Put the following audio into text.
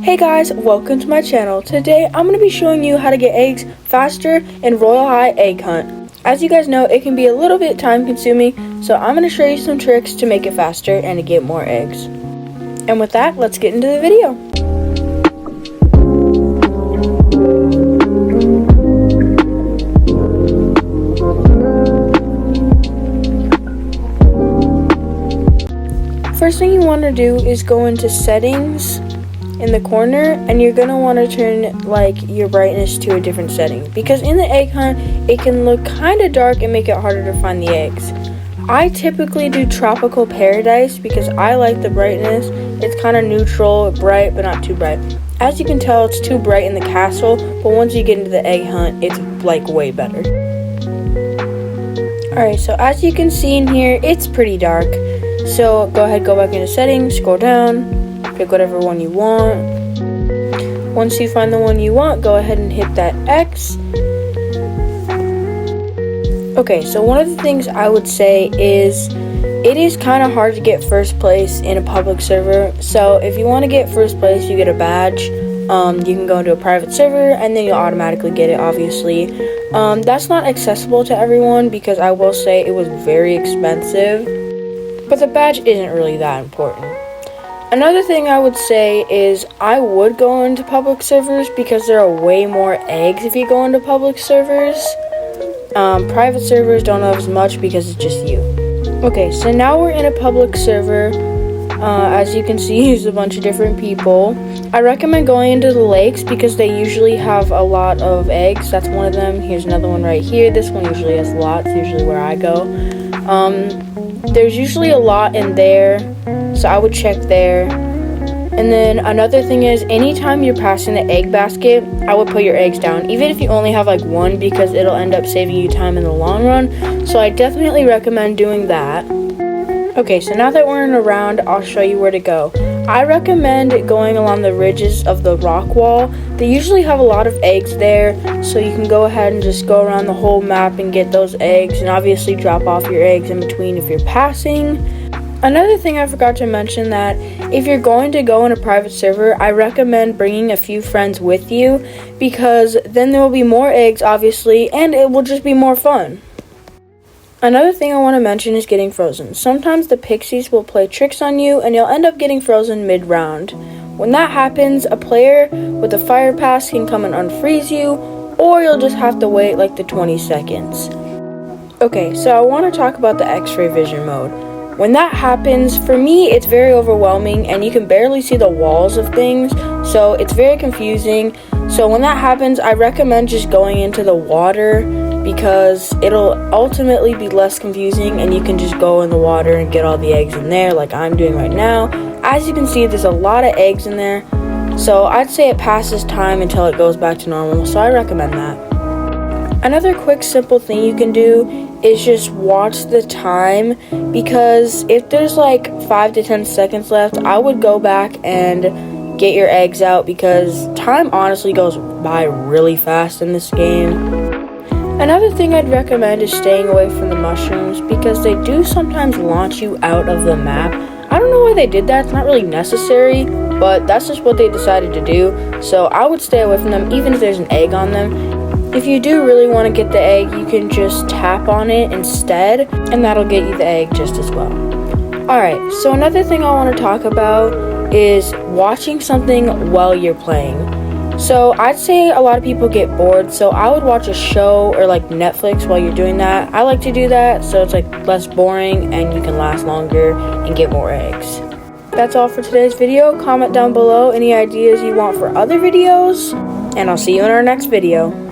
Hey guys, welcome to my channel. Today I'm going to be showing you how to get eggs faster in Royale High Egg Hunt. As you guys know, it can be a little bit time consuming, so I'm going to show you some tricks to make it faster and to get more eggs. And with that, let's get into the video. First thing you want to do is go into settings in the corner, and you're going to want to turn your brightness to a different setting, because in the egg hunt it can look kind of dark and make it harder to find the eggs. I typically do Tropical Paradise because I like the brightness. It's kind of neutral, bright but not too bright. As you can tell, it's too bright in the castle, but once you get into the egg hunt, it's way better. Alright, so as you can see in here, it's pretty dark. So go ahead, go back into settings, scroll down, pick whatever one you want. Once you find the one you want, go ahead and hit that X. Okay, so one of the things I would say is it is kind of hard to get first place in a public server. So if you want to get first place, you get a badge. You can go into a private server and then you'll automatically get it, obviously. That's not accessible to everyone because I will say it was very expensive, but the badge isn't really that important. Another thing I would say is I would go into public servers because there are way more eggs if you go into public servers. Private servers don't have as much because it's just you. Okay, so now we're in a public server. As you can see, there's a bunch of different people. I recommend going into the lakes because they usually have a lot of eggs. That's one of them. Here's another one right here. This one usually has lots, usually where I go. There's usually a lot in there, so I would check there. And then another thing is, anytime you're passing the egg basket, I would put your eggs down, even if you only have one, because it'll end up saving you time in the long run. So I definitely recommend doing that. Okay, so now that we're in a round, I'll show you where to go. I recommend going along the ridges of the rock wall. They usually have a lot of eggs there, so you can go ahead and just go around the whole map and get those eggs, and obviously drop off your eggs in between if you're passing. Another thing I forgot to mention, that if you're going to go in a private server, I recommend bringing a few friends with you, because then there will be more eggs, obviously, and it will just be more fun. Another thing I want to mention is getting frozen. Sometimes the pixies will play tricks on you and you'll end up getting frozen mid-round. When that happens, a player with a fire pass can come and unfreeze you, or you'll just have to wait the 20 seconds. Okay, so I want to talk about the X-ray vision mode. When that happens, for me, it's very overwhelming and you can barely see the walls of things, so it's very confusing. So when that happens, I recommend just going into the water, because it'll ultimately be less confusing and you can just go in the water and get all the eggs in there like I'm doing right now. As you can see, there's a lot of eggs in there, so I'd say it passes time until it goes back to normal, so I recommend that. Another quick simple thing you can do is just watch the time, because if there's 5 to 10 seconds left, I would go back and get your eggs out, because time honestly goes by really fast in this game. Another thing I'd recommend is staying away from the mushrooms, because they do sometimes launch you out of the map. I don't know why they did that, it's not really necessary, but that's just what they decided to do. So I would stay away from them, even if there's an egg on them. If you do really want to get the egg, you can just tap on it instead, and that'll get you the egg just as well. Alright, so another thing I want to talk about is watching something while you're playing. So I'd say a lot of people get bored, so I would watch a show or Netflix while you're doing that. I like to do that, so it's less boring and you can last longer and get more eggs. That's all for today's video. Comment down below any ideas you want for other videos, and I'll see you in our next video.